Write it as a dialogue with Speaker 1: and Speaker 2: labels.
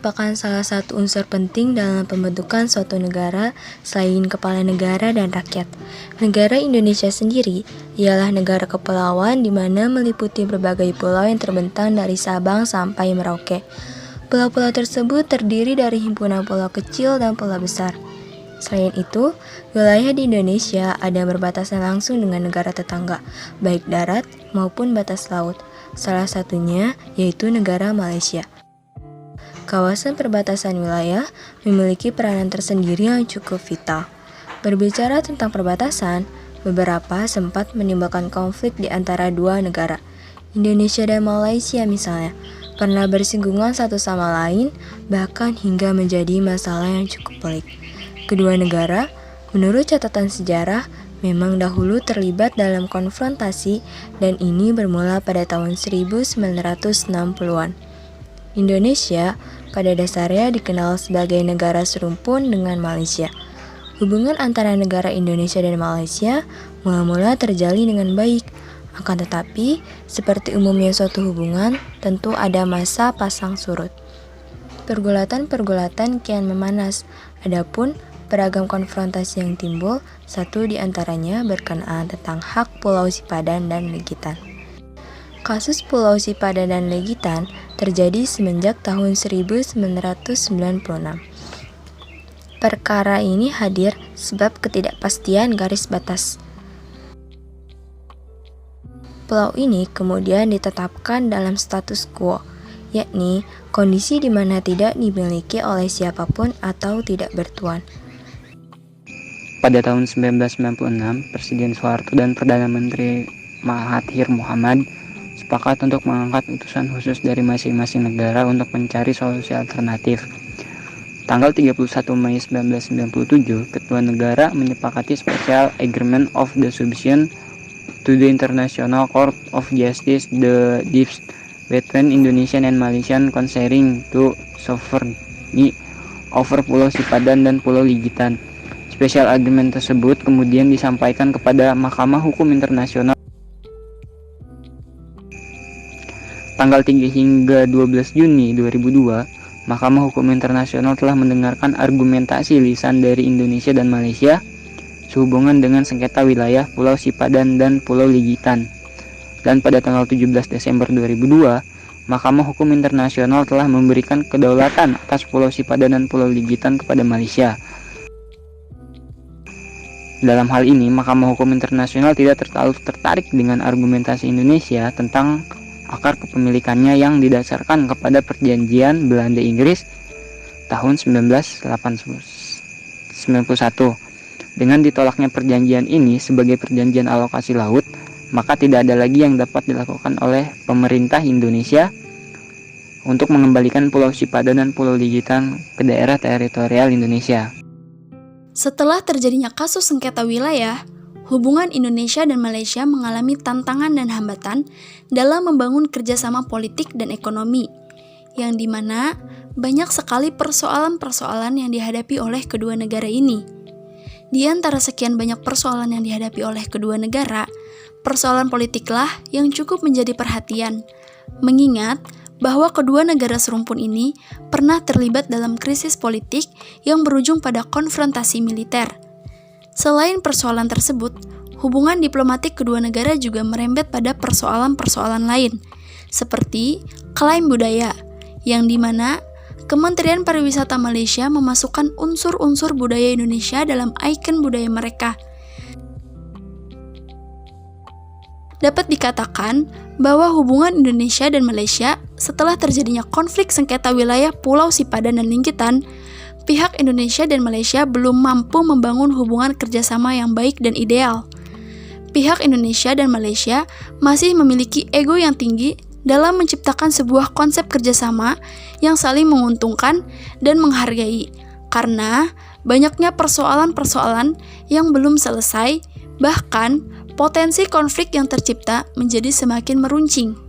Speaker 1: merupakan salah satu unsur penting dalam pembentukan suatu negara selain kepala negara dan rakyat. Negara Indonesia sendiri ialah negara kepulauan di mana meliputi berbagai pulau yang terbentang dari Sabang sampai Merauke. Pulau-pulau tersebut terdiri dari himpunan pulau kecil dan pulau besar. Selain itu, wilayah di Indonesia ada berbatasan langsung dengan negara tetangga, baik darat maupun batas laut. Salah satunya yaitu negara Malaysia. Kawasan perbatasan wilayah memiliki peranan tersendiri yang cukup vital. Berbicara tentang perbatasan, beberapa sempat menimbulkan konflik di antara dua negara. Indonesia dan Malaysia misalnya, pernah bersinggungan satu sama lain, bahkan hingga menjadi masalah yang cukup pelik. Kedua negara, menurut catatan sejarah, memang dahulu terlibat dalam konfrontasi dan ini bermula pada tahun 1960-an. Indonesia pada dasarnya dikenal sebagai negara serumpun dengan Malaysia. Hubungan antara negara Indonesia dan Malaysia mula-mula terjalin dengan baik. Akan tetapi, seperti umumnya suatu hubungan, tentu ada masa pasang surut. Pergulatan-pergulatan kian memanas. Adapun beragam konfrontasi yang timbul, satu di antaranya berkenaan tentang hak Pulau Sipadan dan Legitan. Kasus Pulau Sipadan dan Legitan terjadi semenjak tahun 1996. Perkara ini hadir sebab ketidakpastian garis batas. Pulau ini kemudian ditetapkan dalam status quo, yakni kondisi di mana tidak dimiliki oleh siapapun atau tidak bertuan.
Speaker 2: Pada tahun 1996, Presiden Soeharto dan Perdana Menteri Mahathir Mohamad sepakat untuk mengangkat utusan khusus dari masing-masing negara untuk mencari solusi alternatif. Tanggal 31 Mei 1997, kedua negara menyepakati Special Agreement of the Submission to the International Court of Justice, the dispute between Indonesian and Malaysian concerning to sovereignty over Pulau Sipadan dan Pulau Legitan. Special Agreement tersebut kemudian disampaikan kepada Mahkamah Hukum Internasional tanggal 3 hingga 12 Juni 2002, Mahkamah Hukum Internasional telah mendengarkan argumentasi lisan dari Indonesia dan Malaysia sehubungan dengan sengketa wilayah Pulau Sipadan dan Pulau Legitan. Dan pada tanggal 17 Desember 2002, Mahkamah Hukum Internasional telah memberikan kedaulatan atas Pulau Sipadan dan Pulau Legitan kepada Malaysia. Dalam hal ini, Mahkamah Hukum Internasional tidak terlalu tertarik dengan argumentasi Indonesia tentang akar kepemilikannya yang didasarkan kepada perjanjian Belanda-Inggris tahun 1991. Dengan ditolaknya perjanjian ini sebagai perjanjian alokasi laut, maka tidak ada lagi yang dapat dilakukan oleh pemerintah Indonesia untuk mengembalikan Pulau Sipadan dan Pulau Legitan ke daerah teritorial Indonesia.
Speaker 3: Setelah terjadinya kasus sengketa wilayah, hubungan Indonesia dan Malaysia mengalami tantangan dan hambatan dalam membangun kerjasama politik dan ekonomi, yang dimana banyak sekali persoalan-persoalan yang dihadapi oleh kedua negara ini. Di antara sekian banyak persoalan yang dihadapi oleh kedua negara, persoalan politiklah yang cukup menjadi perhatian, mengingat bahwa kedua negara serumpun ini pernah terlibat dalam krisis politik yang berujung pada konfrontasi militer. Selain persoalan tersebut, hubungan diplomatik kedua negara juga merembet pada persoalan-persoalan lain, seperti klaim budaya, yang dimana Kementerian Pariwisata Malaysia memasukkan unsur-unsur budaya Indonesia dalam ikon budaya mereka. Dapat dikatakan bahwa hubungan Indonesia dan Malaysia setelah terjadinya konflik sengketa wilayah Pulau Sipadan dan Legitan, pihak Indonesia dan Malaysia belum mampu membangun hubungan kerjasama yang baik dan ideal. Pihak Indonesia dan Malaysia masih memiliki ego yang tinggi dalam menciptakan sebuah konsep kerjasama yang saling menguntungkan dan menghargai, karena banyaknya persoalan-persoalan yang belum selesai, bahkan potensi konflik yang tercipta menjadi semakin meruncing.